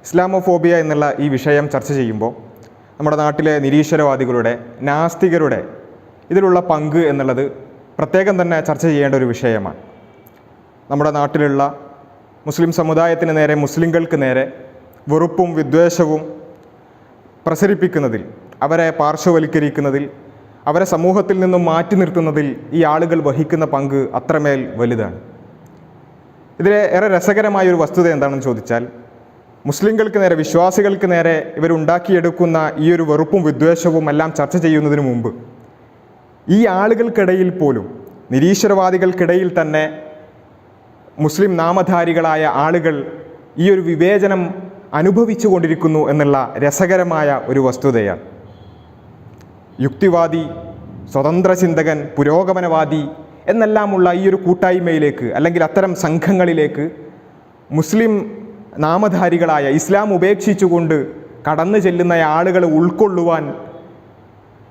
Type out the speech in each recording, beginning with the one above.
Islamophobia എന്നുള്ള ഈ വിഷയം ചർച്ച ചെയ്യുമ്പോൾ നമ്മുടെ നാട്ടിലെ നിരീശ്വരവാദികളുടെ, നാസ്തികരുടെ ഇതിലുള്ള പങ്ക് എന്നുള്ളത് പ്രത്യേകം തന്നെ ചർച്ച ചെയ്യേണ്ട ഒരു വിഷയമാണ്. നമ്മുടെ നാട്ടിലുള്ള മുസ്ലിം സമുദായത്തിന് നേരെ, മുസ്ലിങ്ങൾക്ക് നേരെ വെറുപ്പും വിദ്വേഷവും പ്രസരിപ്പിക്കുന്നതിൽ, അവരെ പാർശ്വവൽക്കരിക്കുന്നതിൽ, അവരെ സമൂഹത്തിൽ നിന്നും മാറ്റി നിർത്തുന്നതിൽ ഈ ആളുകൾ വഹിക്കുന്ന പങ്ക് അത്രമേൽ വലുതാണ്. ഇതിലെ ഏറെ രസകരമായൊരു വസ്തുത എന്താണെന്ന് ചോദിച്ചാൽ, മുസ്ലിങ്ങൾക്ക് നേരെ, വിശ്വാസികൾക്ക് നേരെ ഇവരുണ്ടാക്കിയെടുക്കുന്ന ഈ ഒരു വെറുപ്പും വിദ്വേഷവും എല്ലാം ചർച്ച ചെയ്യുന്നതിന് മുമ്പ് ഈ ആളുകൾക്കിടയിൽ പോലും, നിരീശ്വരവാദികൾക്കിടയിൽ തന്നെ മുസ്ലിം നാമധാരികളായ ആളുകൾ ഈ ഒരു വിവേചനം അനുഭവിച്ചു കൊണ്ടിരിക്കുന്നു എന്നുള്ള രസകരമായ ഒരു വസ്തുതയാണ്. യുക്തിവാദി, സ്വതന്ത്ര ചിന്തകൻ, പുരോഗമനവാദി എന്നെല്ലാമുള്ള ഈ ഒരു കൂട്ടായ്മയിലേക്ക്, അല്ലെങ്കിൽ അത്തരം സംഘങ്ങളിലേക്ക് മുസ്ലിം നാമധാരികളായ, ഇസ്ലാം ഉപേക്ഷിച്ചുകൊണ്ട് കടന്നു ചെല്ലുന്ന ആളുകളെ ഉൾക്കൊള്ളുവാൻ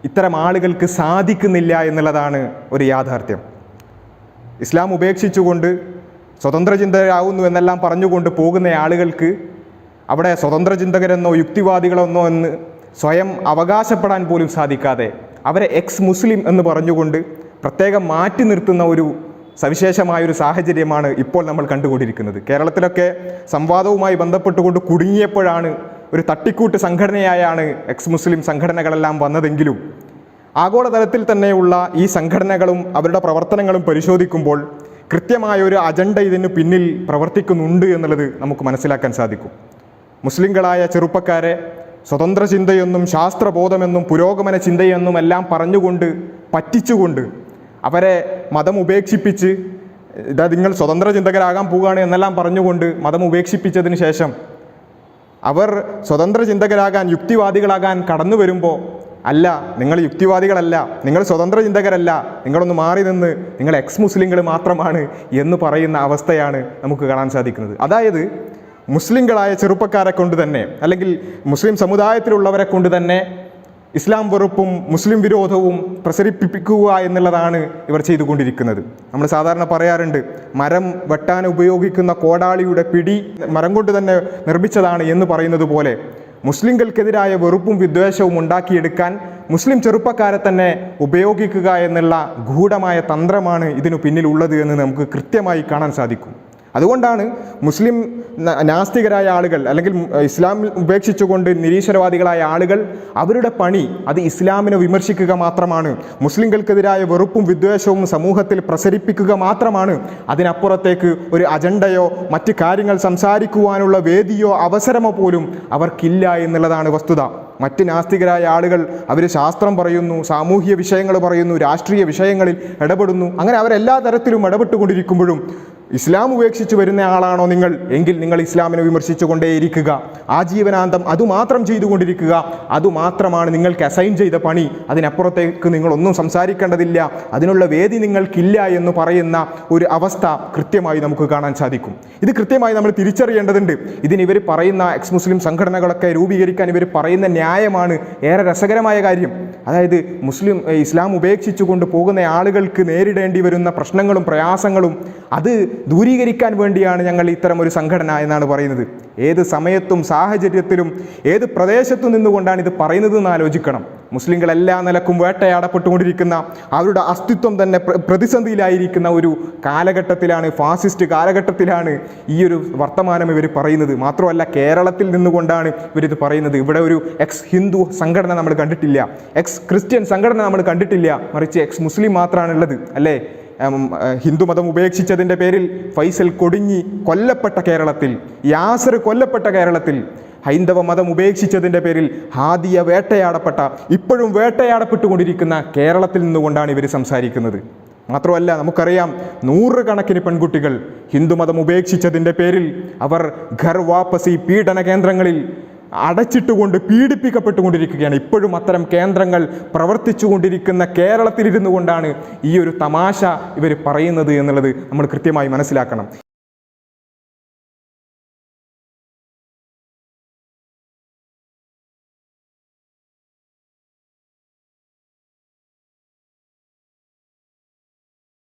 ഇത്തരം ആളുകൾക്ക് സാധിക്കുന്നില്ല എന്നുള്ളതാണ് ഒരു യാഥാർത്ഥ്യം. ഇസ്ലാം ഉപേക്ഷിച്ചുകൊണ്ട് സ്വതന്ത്ര ചിന്തകരാകുന്നു എന്നെല്ലാം പറഞ്ഞുകൊണ്ട് പോകുന്ന ആളുകൾക്ക് അവിടെ സ്വതന്ത്ര ചിന്തകരെന്നോ യുക്തിവാദികളെന്നോ എന്ന് സ്വയം അവകാശപ്പെടാൻ പോലും സാധിക്കാതെ അവരെ എക്സ് മുസ്ലിം എന്ന് പറഞ്ഞുകൊണ്ട് പ്രത്യേകം മാറ്റി നിർത്തുന്ന ഒരു സവിശേഷമായൊരു സാഹചര്യമാണ് ഇപ്പോൾ നമ്മൾ കണ്ടുകൊണ്ടിരിക്കുന്നത്. കേരളത്തിലൊക്കെ സംവാദവുമായി ബന്ധപ്പെട്ടുകൊണ്ട് കുടുങ്ങിയപ്പോഴാണ് ഒരു തട്ടിക്കൂട്ട് സംഘടനയായാണ് എക്സ് മുസ്ലിം സംഘടനകളെല്ലാം വന്നതെങ്കിലും ആഗോളതലത്തിൽ തന്നെയുള്ള ഈ സംഘടനകളും അവരുടെ പ്രവർത്തനങ്ങളും പരിശോധിക്കുമ്പോൾ കൃത്യമായ ഒരു അജണ്ട ഇതിന് പിന്നിൽ പ്രവർത്തിക്കുന്നുണ്ട് എന്നുള്ളത് നമുക്ക് മനസ്സിലാക്കാൻ സാധിക്കും. മുസ്ലിങ്ങളായ ചെറുപ്പക്കാരെ സ്വതന്ത്ര ചിന്തയെന്നും ശാസ്ത്രബോധമെന്നും പുരോഗമന ചിന്തയെന്നും എല്ലാം പറഞ്ഞുകൊണ്ട്, പറ്റിച്ചുകൊണ്ട്, അവരെ മതം ഉപേക്ഷിപ്പിച്ച്, ഇതാ നിങ്ങൾ സ്വതന്ത്ര ചിന്തകരാകാൻ പോവുകയാണ് എന്നെല്ലാം പറഞ്ഞുകൊണ്ട് മതം ഉപേക്ഷിപ്പിച്ചതിന് ശേഷം അവർ സ്വതന്ത്ര ചിന്തകരാകാൻ, യുക്തിവാദികളാകാൻ കടന്നു വരുമ്പോൾ, അല്ല, നിങ്ങൾ യുക്തിവാദികളല്ല, നിങ്ങൾ സ്വതന്ത്ര ചിന്തകരല്ല, നിങ്ങളൊന്ന് മാറി നിന്ന് നിങ്ങൾ എക്സ് മുസ്ലിങ്ങൾ മാത്രമാണ് എന്ന് പറയുന്ന അവസ്ഥയാണ് നമുക്ക് കാണാൻ സാധിക്കുന്നത്. അതായത് മുസ്ലിങ്ങളായ ചെറുപ്പക്കാരെ കൊണ്ട് തന്നെ, അല്ലെങ്കിൽ മുസ്ലിം സമുദായത്തിലുള്ളവരെ കൊണ്ട് തന്നെ ഇസ്ലാം വെറുപ്പും മുസ്ലിം വിരോധവും പ്രസരിപ്പിക്കുക എന്നുള്ളതാണ് ഇവർ ചെയ്തുകൊണ്ടിരിക്കുന്നത്. നമ്മൾ സാധാരണ പറയാറുണ്ട്, മരം വെട്ടാൻ ഉപയോഗിക്കുന്ന കോടാളിയുടെ പിടി മരം കൊണ്ട് തന്നെ നിർമ്മിച്ചതാണ് എന്ന് പറയുന്നത് പോലെ മുസ്ലിങ്ങൾക്കെതിരായ വെറുപ്പും വിദ്വേഷവും ഉണ്ടാക്കിയെടുക്കാൻ മുസ്ലിം ചെറുപ്പക്കാരെ തന്നെ ഉപയോഗിക്കുക എന്നുള്ള ഗൂഢമായ തന്ത്രമാണ് ഇതിനു പിന്നിലുള്ളത് എന്ന് നമുക്ക് കൃത്യമായി കാണാൻ സാധിക്കും. അതുകൊണ്ടാണ് മുസ്ലിം നാസ്തികരായ ആളുകൾ, അല്ലെങ്കിൽ ഇസ്ലാം ഉപേക്ഷിച്ചുകൊണ്ട് നിരീശ്വരവാദികളായ ആളുകൾ, അവരുടെ പണി അത് ഇസ്ലാമിനെ വിമർശിക്കുക മാത്രമാണ്, മുസ്ലിങ്ങൾക്കെതിരായ വെറുപ്പും വിദ്വേഷവും സമൂഹത്തിൽ പ്രസരിപ്പിക്കുക മാത്രമാണ്. അതിനപ്പുറത്തേക്ക് ഒരു അജണ്ടയോ മറ്റ് കാര്യങ്ങൾ സംസാരിക്കുവാനുള്ള വേദിയോ അവസരമോ പോലും അവർക്കില്ല എന്നുള്ളതാണ് വസ്തുത. മറ്റ് നാസ്തികരായ ആളുകൾ അവർ ശാസ്ത്രം പറയുന്നു, സാമൂഹിക വിഷയങ്ങൾ പറയുന്നു, രാഷ്ട്രീയ വിഷയങ്ങളിൽ ഇടപെടുന്നു. അങ്ങനെ അവരെല്ലാ തരത്തിലും ഇടപെട്ടുകൊണ്ടിരിക്കുമ്പോഴും ഇസ്ലാം ഉപേക്ഷിച്ച് വരുന്ന ആളാണോ നിങ്ങൾ എങ്കിൽ നിങ്ങൾ ഇസ്ലാമിനെ വിമർശിച്ചു കൊണ്ടേയിരിക്കുക, ആജീവനാന്തം അതുമാത്രം ചെയ്തുകൊണ്ടിരിക്കുക, അതുമാത്രമാണ് നിങ്ങൾക്ക് അസൈൻ ചെയ്ത പണി. അതിനപ്പുറത്തേക്ക് നിങ്ങളൊന്നും സംസാരിക്കേണ്ടതില്ല, അതിനുള്ള വേദി നിങ്ങൾക്കില്ല എന്ന് പറയുന്ന ഒരു അവസ്ഥ കൃത്യമായി നമുക്ക് കാണാൻ സാധിക്കും. ഇത് കൃത്യമായി നമ്മൾ തിരിച്ചറിയേണ്ടതുണ്ട്. ഇതിന് ഇവർ പറയുന്ന എക്സ് മുസ്ലിം സംഘടനകളൊക്കെ രൂപീകരിക്കാൻ ഇവർ പറയുന്ന ന്യായമാണ് ഏറെ രസകരമായ കാര്യം. അതായത് ഇസ്ലാം ഉപേക്ഷിച്ചുകൊണ്ട് പോകുന്ന ആളുകൾക്ക് നേരിടേണ്ടി വരുന്ന പ്രശ്നങ്ങളും പ്രയാസങ്ങളും അത് ദൂരീകരിക്കാൻ വേണ്ടിയാണ് ഞങ്ങൾ ഇത്തരം ഒരു സംഘടന എന്നാണ് പറയുന്നത്. ഏത് സമയത്തും സാഹചര്യത്തിലും ഏത് പ്രദേശത്തു നിന്നുകൊണ്ടാണ് ഇത് പറയുന്നത് എന്ന് ആലോചിക്കണം. മുസ്ലിങ്ങൾ എല്ലാ നിലക്കും വേട്ടയാടപ്പെട്ടുകൊണ്ടിരിക്കുന്ന, അവരുടെ അസ്തിത്വം തന്നെ പ്രതിസന്ധിയിലായിരിക്കുന്ന ഒരു കാലഘട്ടത്തിലാണ്, ഫാസിസ്റ്റ് കാലഘട്ടത്തിലാണ് ഈ ഒരു വർത്തമാനം ഇവർ പറയുന്നത്. മാത്രമല്ല, കേരളത്തിൽ നിന്നുകൊണ്ടാണ് ഇവരിത് പറയുന്നത്. ഇവിടെ ഒരു എക്സ് ഹിന്ദു സംഘടന നമ്മൾ കണ്ടിട്ടില്ല, എക്സ് ക്രിസ്ത്യൻ സംഘടന നമ്മൾ കണ്ടിട്ടില്ല, മറിച്ച് എക്സ് മുസ്ലിം മാത്രമാണുള്ളത്, അല്ലേ? ഹിന്ദുമതം ഉപേക്ഷിച്ചതിൻ്റെ പേരിൽ ഫൈസൽ കൊടിഞ്ഞി കൊല്ലപ്പെട്ട കേരളത്തിൽ, യാസർ കൊല്ലപ്പെട്ട കേരളത്തിൽ, ഹൈന്ദവ മതം ഉപേക്ഷിച്ചതിൻ്റെ പേരിൽ ഹാദിയ വേട്ടയാടപ്പെട്ട, ഇപ്പോഴും വേട്ടയാടപ്പെട്ടുകൊണ്ടിരിക്കുന്ന കേരളത്തിൽ നിന്നുകൊണ്ടാണ് ഇവർ സംസാരിക്കുന്നത്. മാത്രമല്ല, നമുക്കറിയാം, നൂറുകണക്കിന് പെൺകുട്ടികൾ ഹിന്ദുമതം ഉപേക്ഷിച്ചതിൻ്റെ പേരിൽ അവർ ഘർ വാപ്പസി പീഡന കേന്ദ്രങ്ങളിൽ അടച്ചിട്ടുകൊണ്ട് പീഡിപ്പിക്കപ്പെട്ടുകൊണ്ടിരിക്കുകയാണ്. ഇപ്പോഴും അത്തരം കേന്ദ്രങ്ങൾ പ്രവർത്തിച്ചുകൊണ്ടിരിക്കുന്ന കേരളത്തിലിരുന്നു കൊണ്ടാണ് ഈ ഒരു തമാശ ഇവർ പറയുന്നത് എന്നുള്ളത് നമ്മൾ കൃത്യമായി മനസ്സിലാക്കണം.